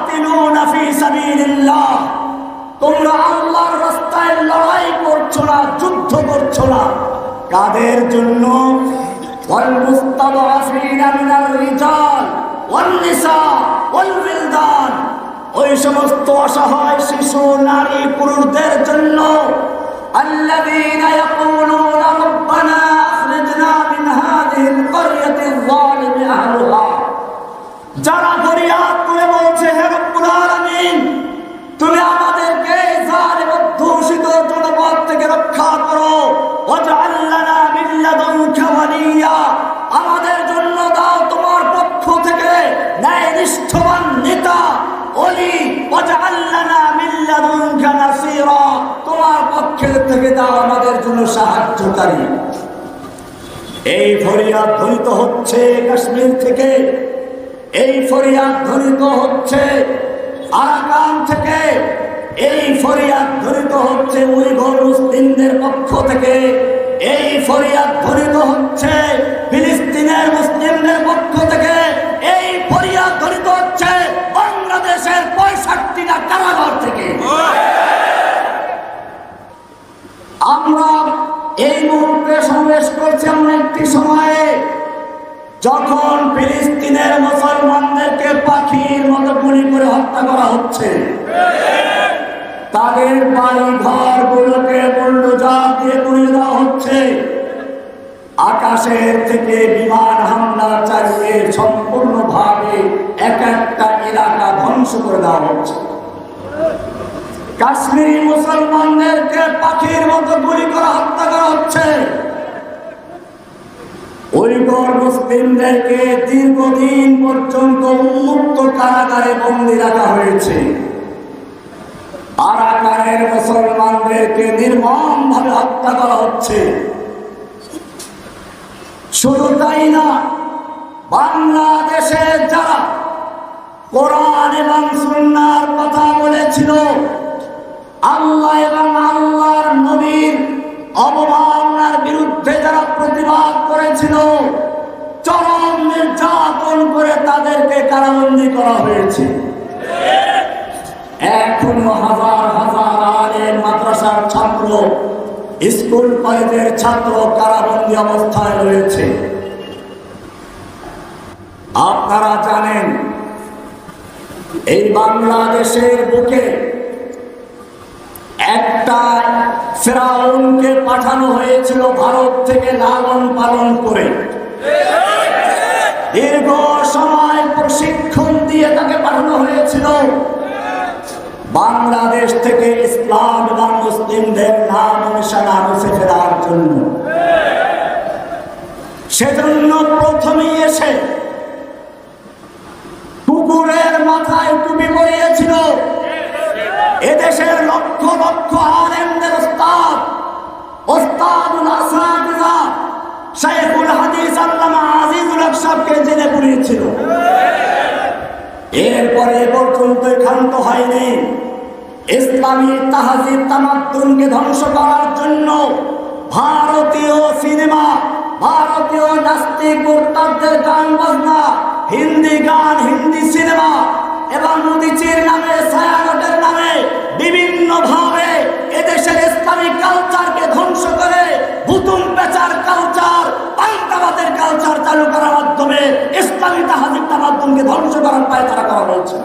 তুকাতিলুনা ফি সাবিলিল্লাহ, তোমরা আল্লাহর রাস্তায় লড়াই করছো না, যুদ্ধ করছো না। কাদের জন্য? ওয়াল মুস্তাদআফিনা মিনার রিজাল ওয়ান নিসা ওয়াল বিলদান, ওই সমস্ত অসহায় শিশু, নারী, পুরুষদের জন্য। আল্লাযীনা ইয়াকুলুনা রাব্বানা আখরিজনা মিন হাযিহিল ক্বরয়াতিল যালিমি আহলুহা, যারা ফরিয়াদ করে বলছে, হে রব্বুল আলামিন, তুমি আমাদেরকে জালিম অধ্যুষিত জনপদ থেকে রক্ষা করো। ওয়াজআল লানা মিন লাদুনকা ওয়ালিয়্যা, আমাদের জন্য দাও তোমার পক্ষ থেকে ন্যায়নিষ্ঠবান নেতা, ওলি। ওয়াজআল লানা মিন লাদুনকা নাসীরা, তোমার পক্ষ থেকে দাও আমাদের জন্য সাহায্যকারী। এই ফরিয়াদ ধ্বনিত হচ্ছে কাশ্মীর থেকে, এই ফরিয়াদ ধ্বনিত হচ্ছে আরাকান থেকে, এই ফরিয়াদ ধ্বনিত হচ্ছে উইঘুর মুসলিমদের পক্ষ থেকে, এই ফরিয়াদ ধ্বনিত হচ্ছে ফিলিস্তিনের মুসলিমদের পক্ষ থেকে, এই ফরিয়াদ ধ্বনিত হচ্ছে বাংলাদেশের 65টা কারাগার থেকে। আমরা এই মুহূর্তে সমাবেশ করছি এমন একটি সময়ে যখন ফিলিস্তিনের মুসলমানদেরকে পাখির মতো গুলি করে হত্যা করা হচ্ছে, তাদের বাড়ি ঘর গুলোকে বুলডোজার দিয়ে গুঁড়িয়ে দেওয়া হচ্ছে, আকাশের থেকে বিমান হামলা চালিয়ে সম্পূর্ণভাবে এক একটা এলাকা ধ্বংস করে দেওয়া হচ্ছে। কাশ্মীরি মুসলমানদেরকে পাখির মতো গুলি করে হত্যা করা হচ্ছে। উইঘুর মুসলিমদেরকে দীর্ঘদিন পর্যন্ত উন্মুক্ত কারাগারে বন্দী রাখা হয়েছে। আরাকানের মুসলমানদেরকে নির্মমভাবে হত্যা করা হচ্ছে। শুধু তাই না, বাংলাদেশে যারা কোরআন এবং সুন্নাহর কথা বলেছিল, আল্লাহ এবং আল্লাহর নবীর অবমাননার বিরুদ্ধে যারা প্রতিবাদ করেছিল, চরম নির্যাতন করে তাদেরকে কারাবন্দী করা হয়েছে। এখনো হাজার হাজার আলেম, মাদ্রাসার ছাত্র, স্কুল কলেজের ছাত্র কারাবন্দী অবস্থায় রয়েছে। আপনারা জানেন, এই বাংলাদেশের বুকে একটা ফেরাউনকে পাঠানো হয়েছিল ভারত থেকে লালন পালন করে, দীর্ঘ সময় প্রশিক্ষণ দিয়ে তাকে পাঠানো হয়েছিল বাংলাদেশ থেকে ইসলাম এবং মুসলিমদের নাম নিশানা মুছে ফেলার জন্য। সেজন্য প্রথমেই এসে কুকুরের মাথায় টুপি পরিয়েছিল এদেশের লক্ষ লক্ষ আলেমদের ওস্তাদ, ওস্তাদুল আসাতিজা শাইখুল হাদিস আল্লামা আজিজুল হক সাহেবকে জেলে পুরিয়েছিল। এরপরে পর্যন্ত ক্ষান্ত হয়নি। ইসলামী তাহজিব তামাদ্দুনকে ধ্বংস করার জন্য ভারতীয় সিনেমা, ভারতীয় নাস্তিক মুরতাদদের গান বাজনা, হিন্দি গান, হিন্দি সিনেমা এবং মুদিচির নামে, ছায়ানটের নামে বিভিন্ন ভাবে এদেশের ইসলামিক কালচারকে ধ্বংস করে ভুতুম পেচার কালচার, পান্তাবাদের কালচার চালু করার মাধ্যমে ইসলামী তাহজিব তামাদ্দুনকে ধ্বংস করার পায়তারা করা হয়েছে।